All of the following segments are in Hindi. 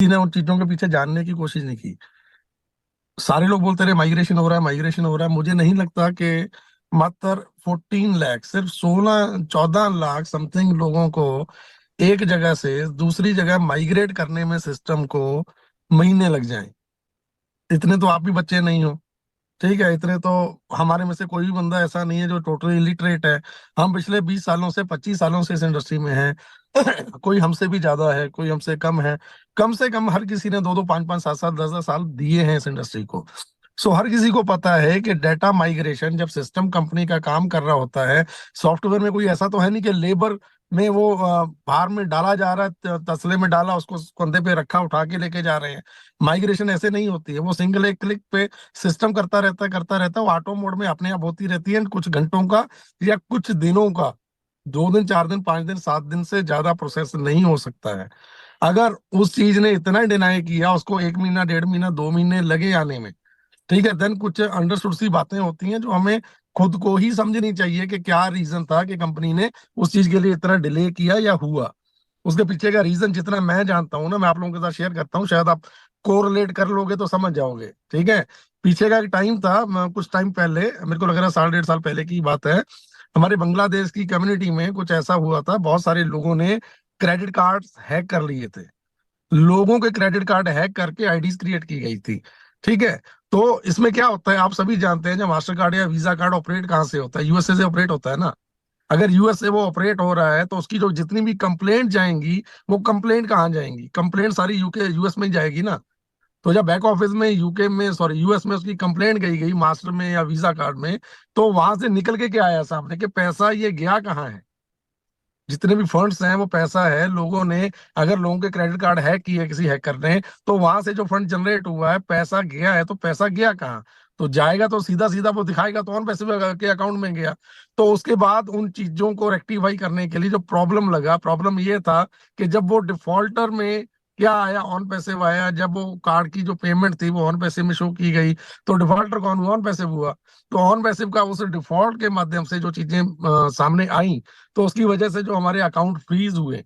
किसी ने उन चीजों के पीछे जानने की कोशिश नहीं की। सारे लोग बोलते रहे माइग्रेशन हो रहा है, माइग्रेशन हो रहा है। मुझे नहीं लगता कि मात्र 14 लाख, सिर्फ 16-14 लाख समथिंग लोगों को एक जगह से दूसरी जगह माइग्रेट करने में सिस्टम को महीने लग जाएं। इतने तो आप भी बच्चे नहीं हो, ठीक है? इतने तो हमारे में से कोई भी बंदा ऐसा नहीं है जो टोटली इलिटरेट है। हम पिछले 20 सालों से 25 सालों से इस इंडस्ट्री में हैं। कोई हमसे भी ज्यादा है, कोई हमसे कम है। कम से कम हर किसी ने 2-2, 5-5, 7-7, 10-10 साल दिए हैं इस इंडस्ट्री को। सो हर किसी को पता है कि डाटा माइग्रेशन जब सिस्टम कंपनी का काम कर रहा होता है, सॉफ्टवेयर में कोई ऐसा तो है नहीं कि लेबर में वो बाहर में डाला जा रहा है, तसले में डाला, उसको कंधे पे रखा, उठा के लेके जा रहे हैं। माइग्रेशन ऐसे नहीं होती है। वो सिंगल एक क्लिक पे सिस्टम करता रहता है वो ऑटो मोड में अपने आप होती रहती है। कुछ घंटों का या कुछ दिनों का, 2 दिन, 4 दिन, 5 दिन, 7 दिन से ज्यादा प्रोसेस नहीं हो सकता है। अगर उस चीज ने इतना डिनाई किया, उसको 1 महीना, 1.5 महीना, 2 महीने लगे आने में, ठीक है, देन कुछ अंडरस्टूड सी बातें होती हैं जो हमें खुद को ही समझनी चाहिए कि क्या रीजन था कि कंपनी ने उस चीज के लिए इतना डिले किया या हुआ। उसके पीछे का रीजन जितना मैं जानता हूँ ना, मैं आप लोगों के साथ शेयर करता हूँ, शायद आप कोरिलेट कर लोगे तो समझ जाओगे, ठीक है? पीछे का एक टाइम था, कुछ टाइम पहले, मेरे को लग रहा है 1.5 साल पहले की बात है। हमारे बांग्लादेश की कम्युनिटी में कुछ ऐसा हुआ था, बहुत सारे लोगों ने क्रेडिट कार्ड हैक कर लिए थे। लोगों के क्रेडिट कार्ड हैक करके आईडीज क्रिएट की गई थी, ठीक है? तो इसमें क्या होता है, आप सभी जानते हैं, जब मास्टर कार्ड या वीजा कार्ड ऑपरेट कहाँ से होता है? यूएसए से ऑपरेट होता है ना। अगर यूएस से वो ऑपरेट हो रहा है तो उसकी जो जितनी भी कंप्लेंट जाएंगी, वो कंप्लेंट कहाँ जाएंगी? कंप्लेंट सारी यूके यूएस में ही जाएगी ना। तो जब बैक ऑफिस में यूके में, सॉरी, यूएस में उसकी कंप्लेंट गई गई मास्टर में या वीजा कार्ड में, तो वहां से निकल के क्या आया सामने कि पैसा ये गया कहाँ है? जितने भी फंड्स हैं वो पैसा है लोगों ने, अगर लोगों के क्रेडिट कार्ड हैक किए किसी हैकर ने, तो वहां से जो फंड जनरेट हुआ है, पैसा गया है, तो पैसा गया कहाँ? तो जाएगा तो सीधा सीधा वो दिखाएगा तो ऑन पैसे के अकाउंट में गया। तो उसके बाद उन चीजों को रेक्टिफाई करने के लिए जो प्रॉब्लम लगा, प्रॉब्लम ये था कि जब वो डिफॉल्टर में क्या आया, ऑन पैसे आया, जब वो कार्ड की जो पेमेंट थी वो ऑन पैसे में शो की गई, तो डिफॉल्टर कौन हुआ? ऑन पैसे हुआ। तो ऑन पैसिव का उस डिफॉल्ट के माध्यम से जो चीजें सामने आई, तो उसकी वजह से जो हमारे अकाउंट फ्रीज हुए,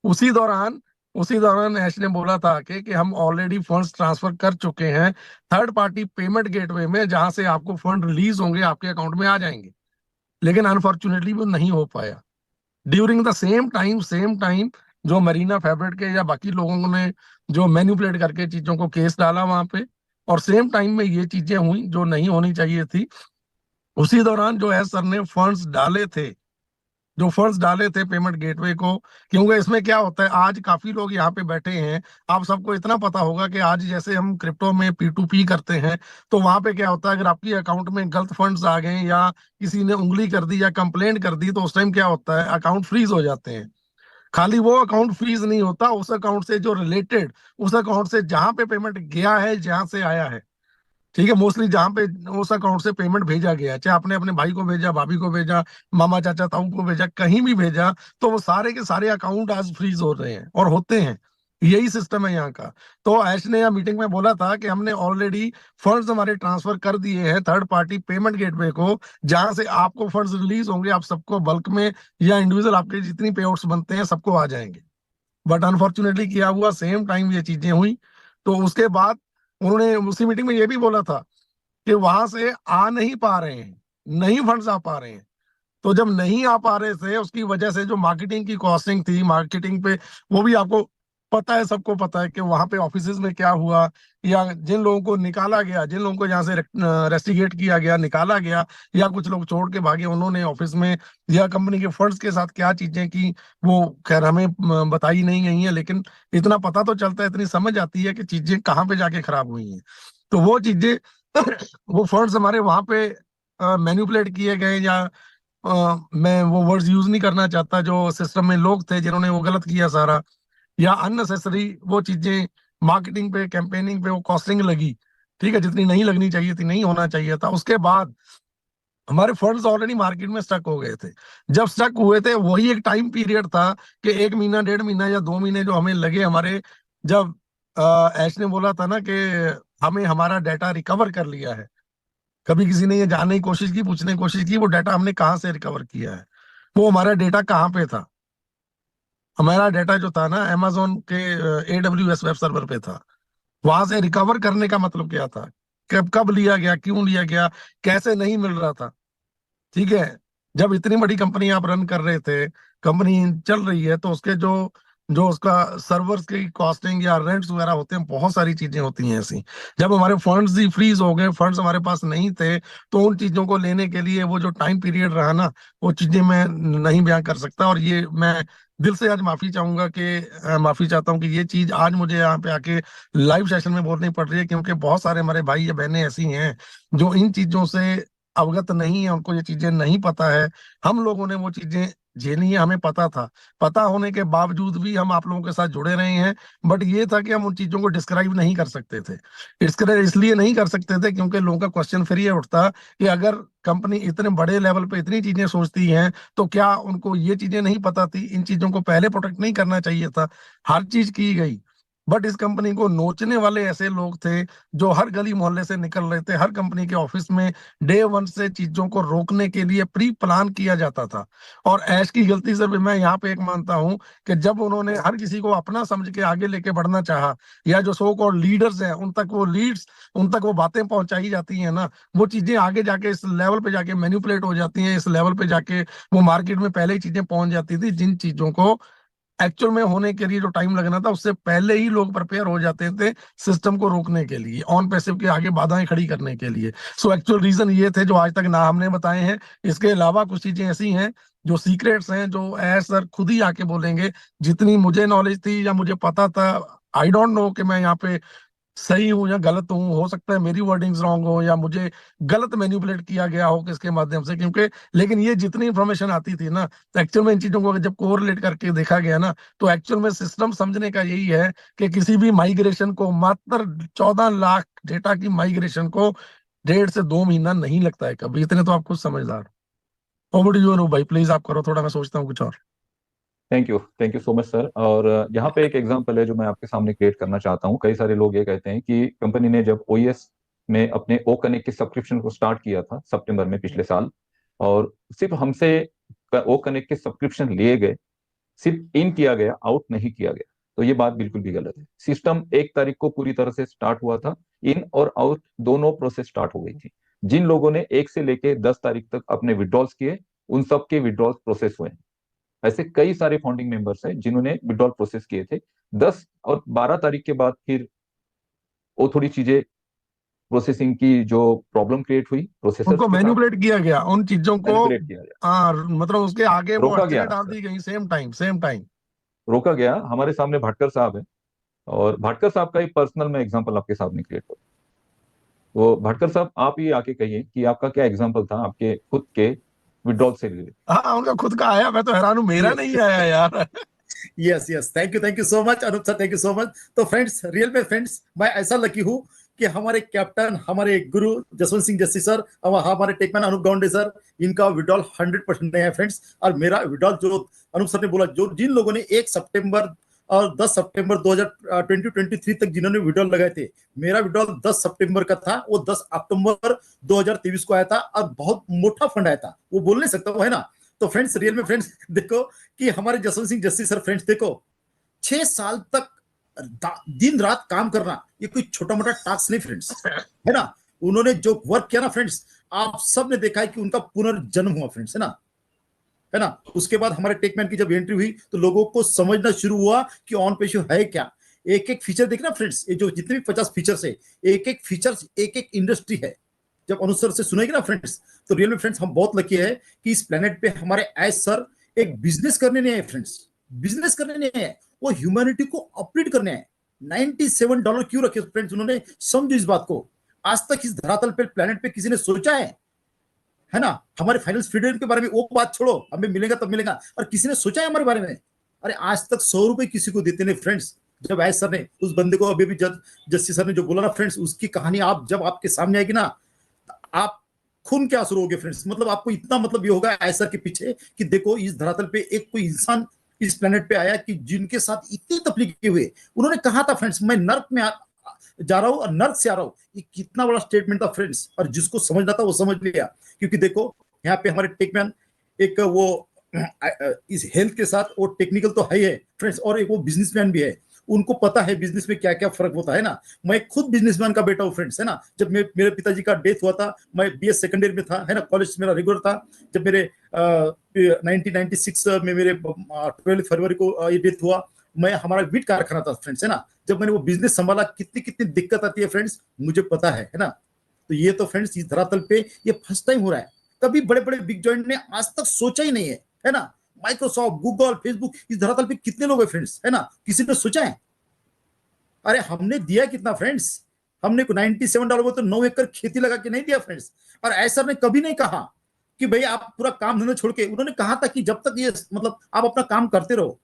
उसी दौरान उसी दौरान ऐश ने बोला था कि हम ऑलरेडी फंड्स ट्रांसफर कर चुके हैं थर्ड पार्टी पेमेंट गेटवे में, जहां से आपको फंड रिलीज होंगे, आपके अकाउंट में आ जाएंगे। लेकिन अनफॉर्चुनेटली वो नहीं हो पाया। ड्यूरिंग द सेम टाइम जो मरीना फैब्रिक के या बाकी लोगों ने जो मैन्युपुलेट करके चीजों को केस डाला वहां पे, और सेम टाइम में ये चीजें हुई जो नहीं होनी चाहिए थी। उसी दौरान जो है सर ने फंड्स डाले थे पेमेंट गेटवे को। क्योंकि इसमें क्या होता है, आज काफी लोग यहाँ पे बैठे हैं, आप सबको इतना पता होगा कि आज जैसे हम क्रिप्टो में P2P करते हैं, तो वहां पे क्या होता है, अगर आपकी अकाउंट में गलत फंड्स आ गए या किसी ने उंगली कर दी या कंप्लेंट कर दी, तो उस टाइम क्या होता है, अकाउंट फ्रीज हो जाते हैं। खाली वो अकाउंट फ्रीज नहीं होता, उस अकाउंट से जो रिलेटेड, उस अकाउंट से जहां पे पेमेंट गया है, जहां से आया है, ठीक है, मोस्टली जहां पे उस अकाउंट से पेमेंट भेजा गया है, चाहे आपने अपने भाई को भेजा, भाभी को भेजा, मामा चाचा ताऊ को भेजा, कहीं भी भेजा, तो वो सारे के सारे अकाउंट आज फ्रीज हो रहे हैं और होते हैं। यही सिस्टम है यहाँ का। तो ऐश ने यहाँ मीटिंग में बोला था कि हमने ऑलरेडी फंड्स हमारे ट्रांसफर कर दिए हैं थर्ड पार्टी पेमेंट गेटवे को, जहां से आपको फंड्स रिलीज होंगे, आप सबको बल्क में या इंडिविजुअल आपके जितनी पे आउट्स बनते हैं सबको आ जाएंगे। बट अनफॉर्चुनेटली क्या हुआ, सेम टाइम ये चीजें हुई। तो उसके बाद उन्होंने उसी मीटिंग में ये भी बोला था कि वहां से आ नहीं पा रहे हैं, नहीं फंड्स आ पा रहे हैं। तो जब नहीं आ पा रहे थे, उसकी वजह से जो मार्केटिंग की कॉस्टिंग थी, मार्केटिंग पे, वो भी आपको पता है, सबको पता है कि वहां पे ऑफिसेज में क्या हुआ, या जिन लोगों को निकाला गया, जिन लोगों को यहाँ से रेस्टिगेट किया गया, निकाला गया, या कुछ लोग छोड़ के भागे, उन्होंने ऑफिस में या कंपनी के फंड्स के साथ क्या चीजें की, वो खैर हमें बताई नहीं गई है। लेकिन इतना पता तो चलता है, इतनी समझ आती है कि चीजें कहाँ पे जाके खराब हुई हैं। तो वो चीजें वो फंड्स हमारे वहां पे मैन्युपुलेट किए गए, या मैं वो वर्ड्स यूज नहीं करना चाहता, जो सिस्टम में लोग थे जिन्होंने वो गलत किया सारा, या अननेसेसरी वो चीजें मार्केटिंग पे, कैंपेनिंग पे वो कॉस्टिंग लगी, ठीक है, जितनी नहीं लगनी चाहिए थी, नहीं होना चाहिए था। उसके बाद हमारे फंड्स ऑलरेडी मार्केट में स्टक हो गए थे। जब स्टक हुए थे, वही एक टाइम पीरियड था कि 1 महीना, 1.5 महीना या 2 महीने जो हमें लगे हमारे, जब ऐश ने बोला था ना कि हमें हमारा डाटा रिकवर कर लिया है। कभी किसी ने ये जानने की कोशिश की, पूछने की कोशिश की वो डाटा हमने कहाँ से रिकवर किया है, वो हमारा डेटा कहाँ पे था? हमारा डेटा जो था ना अमेजोन के AWS वेब सर्वर पे था, वहां से रिकवर करने का मतलब क्या था, कब कब लिया गया, क्यों लिया गया, कैसे नहीं मिल रहा था। ठीक है, जब इतनी बड़ी कंपनी आप रन कर रहे थे, कंपनी चल रही है, तो उसके जो जो उसका सर्वर्स की कॉस्टिंग या रेंट्स वगैरह होते हैं, बहुत सारी चीजें होती हैं ऐसी। जब हमारे फंड्स ही फ्रीज हो गए, फंड्स हमारे पास नहीं थे, तो उन चीजों को लेने के लिए वो जो टाइम पीरियड रहा ना, वो चीजें मैं नहीं बयां कर सकता। और ये मैं दिल से आज माफी चाहूंगा कि माफी चाहता हूँ कि ये चीज आज मुझे यहाँ पे आके लाइव सेशन में बोलनी पड़ रही है, क्योंकि बहुत सारे हमारे भाई या बहनें ऐसी हैं जो इन चीजों से अवगत नहीं है, उनको ये चीजें नहीं पता है। हम लोगों ने वो चीजें झेली है, हमें पता था, पता होने के बावजूद भी हम आप लोगों के साथ जुड़े रहे हैं। बट ये था कि हम उन चीजों को डिस्क्राइब नहीं कर सकते थे। डिस्क्राइब इसलिए नहीं कर सकते थे क्योंकि लोगों का क्वेश्चन फिर ये उठता कि अगर कंपनी इतने बड़े लेवल पे इतनी चीजें सोचती हैं, तो क्या उनको ये चीजें नहीं पता थी, इन चीजों को पहले प्रोटेक्ट नहीं करना चाहिए था। हर चीज की गई, बट इस कंपनी को नोचने वाले ऐसे लोग थे जो हर गली मोहल्ले से निकल रहे थे। हर कंपनी के ऑफिस में डे वन से चीजों को रोकने के लिए प्री प्लान किया जाता था। और ऐश की गलती से भी मैं यहाँ पे एक मानता हूँ कि जब उन्होंने हर किसी को अपना समझ के आगे लेके बढ़ना चाहा, या जो सो कॉल्ड लीडर्स हैं उन तक वो बातें पहुंचाई जाती हैं ना, वो चीजें आगे जाके इस लेवल पे जाके मैनिपुलेट हो जाती हैं, इस लेवल पे जाके वो मार्केट में पहले ही चीजें पहुंच जाती थी, जिन चीजों को एक्चुअल में होने के लिए जो टाइम लगना था, उससे पहले ही लोग प्रिपेयर हो जाते थे सिस्टम को रोकने के लिए, ऑन पैसिव के आगे बाधाएं खड़ी करने के लिए। सो एक्चुअल रीजन ये थे जो आज तक ना हमने बताए हैं। इसके अलावा कुछ चीजें ऐसी हैं जो सीक्रेट्स हैं, जो एज सर खुद ही आके बोलेंगे। जितनी मुझे नॉलेज थी या मुझे पता था, आई डोंट नो कि मैं यहाँ पे सही हूँ या गलत हूँ, हो सकता है मेरी वर्डिंग्स रॉन्ग हो या मुझे गलत मैनिपुलेट किया गया हो किसके माध्यम से, क्योंकि लेकिन ये जितनी इंफॉर्मेशन आती थी ना, तो एक्चुअल में इन चीजों को जब कोरिलेट करके देखा गया ना, तो एक्चुअल में सिस्टम समझने का यही है कि किसी भी माइग्रेशन को, मात्र 14 लाख डेटा की माइग्रेशन को 1.5 से 2 महीना नहीं लगता है कभी। इतने तो आप खुद समझदार। ओवर टू यू अनूप भाई, प्लीज आप करो थोड़ा, मैं सोचता हूँ कुछ और। Thank you so much sir. और यहाँ पे एक एग्जांपल है जो मैं आपके सामने क्रिएट करना चाहता हूँ। कई सारे लोग ये कहते हैं कि कंपनी ने जब ओएस में अपने ओ कनेक्ट के सब्सक्रिप्शन को स्टार्ट किया था सितंबर में पिछले साल, और सिर्फ हमसे ओ कनेक्ट के सब्सक्रिप्शन लिए गए, सिर्फ इन किया गया, आउट नहीं किया गया। तो ये बात बिल्कुल भी गलत है। सिस्टम 1 तारीख को पूरी तरह से स्टार्ट हुआ था, इन और आउट दोनों प्रोसेस स्टार्ट हो गई थी। जिन लोगों ने 1 से लेके 10 तारीख तक अपने विड्रॉल्स किए, उन सबके विड्रॉल्स प्रोसेस हुए हैं। ऐसे कई सारे फाउंडिंग मेंबर्स हैं जिन्होंने विड्रॉल प्रोसेस किए थे। 10 और 12 तारीख के बाद फिर वो थोड़ी चीजें, प्रोसेसिंग की जो प्रॉब्लम क्रिएट हुई प्रोसेसर्स उनको के साथ, मैनिपुलेट किया गया, उन चीजों को मैनिपुलेट किया गया, मतलब उसके आगे वो रोका अड़चने गया डाल सर, दी गई, सेम टाइम सेम टाइम। रोका गया। हमारे सामने भाटकर साहब है, और भाटकर साहब का एक पर्सनल मैं एग्जांपल आपके सामने क्रिएट करूँ। तो भाटकर साहब, आप ही आके कहिए कि आपका क्या एग्जांपल था आपके खुद के विड्रॉल से रिलेटेड। हाँ, उनका खुद का आया, मैं तो हैरान हूँ, मेरा यस नहीं आया यार। Yes yes, thank you so much Anoop sir, thank you so much. तो फ्रेंड्स, रियल में फ्रेंड्स, मैं ऐसा लकी हूँ कि हमारे कैप्टन, हमारे गुरु जसवंत सिंह जस्सी सर और हमारे टेकमैन अनूप गाउंडे सर, इनका विड्रॉल 100% नया है फ्रेंड्स। और मेरा विड्रॉल जो अनूप सर ने बोला, जो जिन लोगों ने 1 सितंबर और 10 सितंबर 2023 तक जिन्होंने विड्रॉल लगाए थे, मेरा विड्रॉल 10 सितंबर का था, वो 10 अक्टूबर 2023 को आया था, और बहुत मोटा फंड आया था, वो बोल नहीं सकता वो, है ना। तो फ्रेंड्स, रियल में फ्रेंड्स देखो कि हमारे जसवंत सिंह जस्सी सर, फ्रेंड्स देखो, 6 साल तक दिन रात काम करना, ये कोई छोटा मोटा टास्क नहीं फ्रेंड्स, है ना। उन्होंने जो वर्क किया ना फ्रेंड्स, आप सब ने देखा है कि उनका पुनर्जन्म हुआ फ्रेंड्स, है ना। उसके बाद हमारे टेकमैन की जब एंट्री हुई, तो लोगों को समझना शुरू हुआ कि ऑन पेशो है क्या। एक एक फीचर देखना फ्रेंड्स, ये जो जितने भी 50 फीचर्स है, एक एक फीचर्स एक एक इंडस्ट्री है। जब अनुसर से सुनेगी ना फ्रेंड्स, तो रियल में फ्रेंड्स हम बहुत लकी है कि इस प्लेनेट पे हमारे एज सर एक बिजनेस करने नहीं है फ्रेंड्स, बिजनेस करने नहीं है, वो ह्यूमैनिटी को अपग्रेड करने हैं। $97 क्यों रखे फ्रेंड्स उन्होंने, समझो इस बात को। आज तक इस धरातल पे, प्लेनेट पे किसी ने सोचा है ना। हमारे फाइनल फ्रीडम के बारे में वो बात छोड़ो, हमें मिलेगा तब मिलेगा, और किसी ने सोचा है हमारे बारे में? अरे आज तक 100 रुपए किसी को देते नहीं फ्रेंड्स। जब एस सर ने उस बंदे को, अभी भी जस्सी सर ने जो बोला ना फ्रेंड्स, उसकी कहानी आप जब आपके सामने आएगी ना, आप खून के आंसू रोगे फ्रेंड्स। मतलब आपको इतना मतलब ये होगा ऐसा के पीछे कि देखो इस धरातल पे एक कोई इंसान इस प्लेनेट पे आया कि जिनके साथ इतनी तकलीफें हुए। उन्होंने कहा था फ्रेंड्स, मैं नर्क में जा रहा हूं और नर्क से आ रहा हूं। ये कितना बड़ा स्टेटमेंट था फ्रेंड्स, और जिसको समझना था वो समझ लिया। क्योंकि देखो यहाँ पे हमारे टेकमैन एक वो इस हेल्थ के साथ वो टेक्निकल तो है फ्रेंड्स, और एक वो बिजनेसमैन भी है, उनको पता है बिजनेस में क्या क्या फर्क होता है ना। मैं खुद बिजनेसमैन का बेटा हूँ फ्रेंड्स, है ना। जब मेरे पिताजी का डेथ हुआ था, मैं बीएस सेकेंड ईयर में था, है ना, कॉलेज मेरा रेगुलर था। जब मेरे 1996 में मेरे 12 फरवरी को ये डेथ हुआ, मैं हमारा वीट कारखाना था फ्रेंड्स, है ना। जब मैंने वो बिजनेस संभाला, कितनी कितनी दिक्कत आती है फ्रेंड्स, मुझे पता है ना। तो ये तो फ्रेंड्स इस धरातल पे ये फर्स्ट टाइम हो रहा है। कभी बड़े बड़े बिग जॉइंट ने आज तक सोचा ही नहीं है ना। माइक्रोसॉफ्ट, गूगल, फेसबुक, इस धरातल पे कितने लोग हैं फ्रेंड्स, है ना, किसी ने सोचा है? अरे हमने दिया कितना फ्रेंड्स, हमने $97 में तो 9 एकड़ खेती लगा के नहीं दिया फ्रेंड्स। और ऐसा ने कभी नहीं कहा कि भाई आप पूरा काम धंधा छोड़ के, उन्होंने कहा था कि जब तक ये मतलब आप अपना काम करते रहो।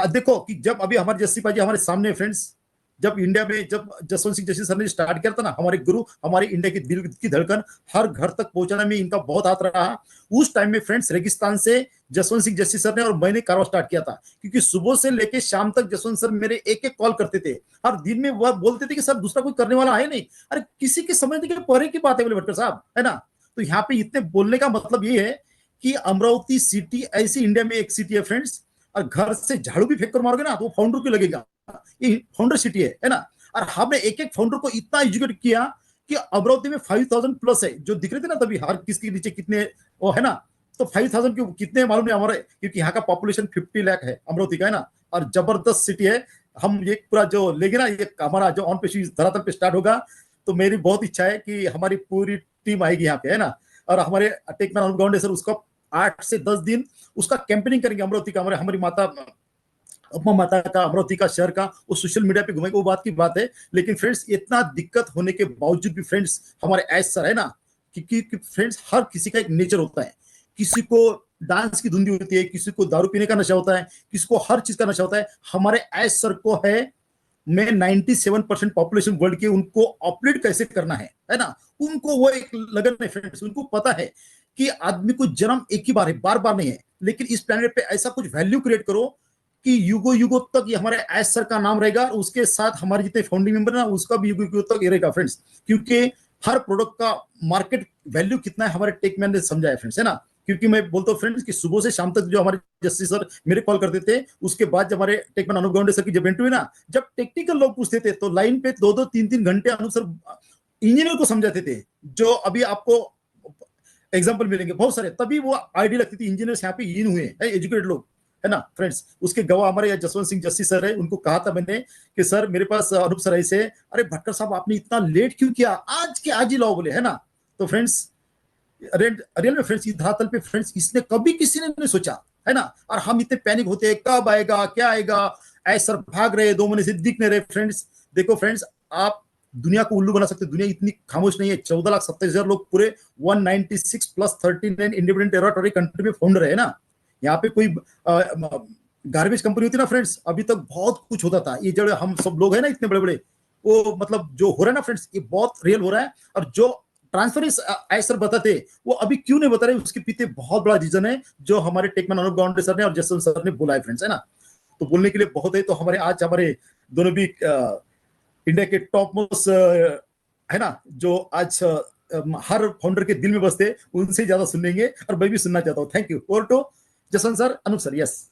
देखो कि जब अभी हमारे जस्सी भाई हमारे सामने फ्रेंड्स, जब इंडिया में जब जसवंत सिंह जस्सी सर ने स्टार्ट किया था ना, हमारे गुरु, हमारे इंडिया की दिल की धड़कन, हर घर तक पहुंचाने में इनका बहुत हाथ रहा। उस टाइम में फ्रेंड्स रेगिस्तान से जसवंत सिंह जस्सी सर ने और मैंने कारोबार स्टार्ट किया था, क्योंकि सुबह से लेके शाम तक जसवंत सर मेरे एक एक कॉल करते थे। हर दिन में वह बोलते थे कि सर दूसरा कोई करने वाला है नहीं। अरे किसी के समझने के परे की बात है बोले भटकर साहब, है ना। तो यहाँ पे इतने बोलने का मतलब ये है कि अमरावती सिटी ऐसी इंडिया में एक सिटी है फ्रेंड्स, और घर से झाड़ू भी फेंक कर मारोगे ना तो फाउंडर को लगेगा, ये फाउंडर सिटी है ना। और हमने एक एक फाउंडर को इतना एजुकेट किया कि अमरावती में 5000 प्लस है, जो दिख रहे थे ना तभी हर किसके नीचे कितने वो है ना। तो 5000 के कितने मालूम नहीं हमारे, क्योंकि यहाँ का पॉपुलेशन 50 लाख है अमरावती का, है ना। और जबरदस्त सिटी है। हम ये पूरा जो लेंगे ना, ये हमारा जो ऑन पेशी धरातल पे स्टार्ट होगा, तो मेरी बहुत इच्छा है कि हमारी पूरी टीम आएगी यहाँ पे, है ना। और हमारे टेकमैन अनुप सर उसका 8 से 10 दिन उसका कैंपेनिंग करेंगे अमरावती का, हमारी माता माता का, अमरावती का शहर का, वो सोशल मीडिया पे घूमेगा, वो बात की बात है। लेकिन फ्रेंड्स इतना दिक्कत होने के बावजूद भी फ्रेंड्स हमारे ऐस सर है ना, कि फ्रेंड्स हर किसी का एक नेचर होता है। किसी को डांस की धुंधी होती है, किसी को दारू पीने का नशा होता है, किसी को हर चीज का नशा होता है। हमारे ऐस सर को है, मैं 97% पॉपुलेशन वर्ल्ड के, उनको ऑपरेट कैसे करना है ना। उनको वो एक लगन है फ्रेंड्स, उनको पता है कि आदमी को जन्म एक ही बार है, बार बार नहीं है। लेकिन इस प्लेनेट पे ऐसा कुछ वैल्यू क्रिएट करो कि युगो युगो तक ये हमारे एस सर का नाम रहेगा, उसके साथ हमारे जितने फाउंडिंग मेंबर ना उसका भी युगो युगो तक ये रहेगा फ्रेंड्स। क्योंकि हर प्रोडक्ट का मार्केट वैल्यू कितना है हमारे टेकमैन ने समझाया फ्रेंड्स, है ना। क्योंकि मैं बोलता हूँ फ्रेंड्स कि सुबह से शाम तक जो हमारे जस्टिस सर मेरे कॉल करते थे, उसके बाद जब हमारे टेकमैन अनुप गावंडे सर की जब एंट्री हुई ना, जब टेक्निकल लोग पूछते थे तो लाइन पे 2-2, 3-3 घंटे अनुप सर इंजीनियर को समझाते थे। जो अभी आपको एग्जाम्पल मिलेंगे बहुत सारे, तभी वो आईडी लगती थी। इंजीनियर्स यहाँ पे इन हुए हैं, एजुकेटेड लोग, है ना फ्रेंड्स। उसके गवाह हमारे जसवंत सिंह जस्सी सर है, उनको कहा था मैंने कि सर मेरे पास अनुप सर ऐसे, अरे भटकर साहब आपने इतना लेट क्यों किया, आज के आज ही लाओ बोले, है ना। तो फ्रेंड्स रियल में फ्रेंड्स इस धरातल पे फ्रेंड्स इसने कभी किसी ने नहीं सोचा, है ना। और हम इतने पैनिक होते हैं, कब आएगा क्या आएगा, ऐसा भाग रहे 2 महीने से दिख नहीं रहे फ्रेंड्स। देखो फ्रेंड्स, आप दुनिया को उल्लू बना सकते, दुनिया इतनी खामोश नहीं है। 14,27,000 लोग पूरे 196 प्लस 39 इंडिपेंडेंट टेरिटरी कंट्री में फाउंडर है ना। यहाँ पे कोई गार्बेज कंपनी होती ना फ्रेंड्स, अभी तक बहुत कुछ होता था। ये जो हम सब लोग है ना इतने बड़े बड़े, वो मतलब जो हो रहा है ना फ्रेंड्स, ये बहुत रियल हो रहा है। और जो ट्रांसफर सर बताते, वो अभी क्यों नहीं बता रहे, उसके पीछे बहुत बड़ा रीजन है जो हमारे टेकमैन अनुप गावंडे सर ने और जसवंत सर ने बोला है फ्रेंड्स, है ना। तो बोलने के लिए बहुत है। तो हमारे आज हमारे दोनों भी इंडिया के टॉप मोस्ट है ना, जो आज हर फाउंडर के दिल में बसते, उनसे ज्यादा सुन लेंगे और मैं भी सुनना चाहता हूँ। Thank you. Over to Jaswant sir, Anup sir. Yes.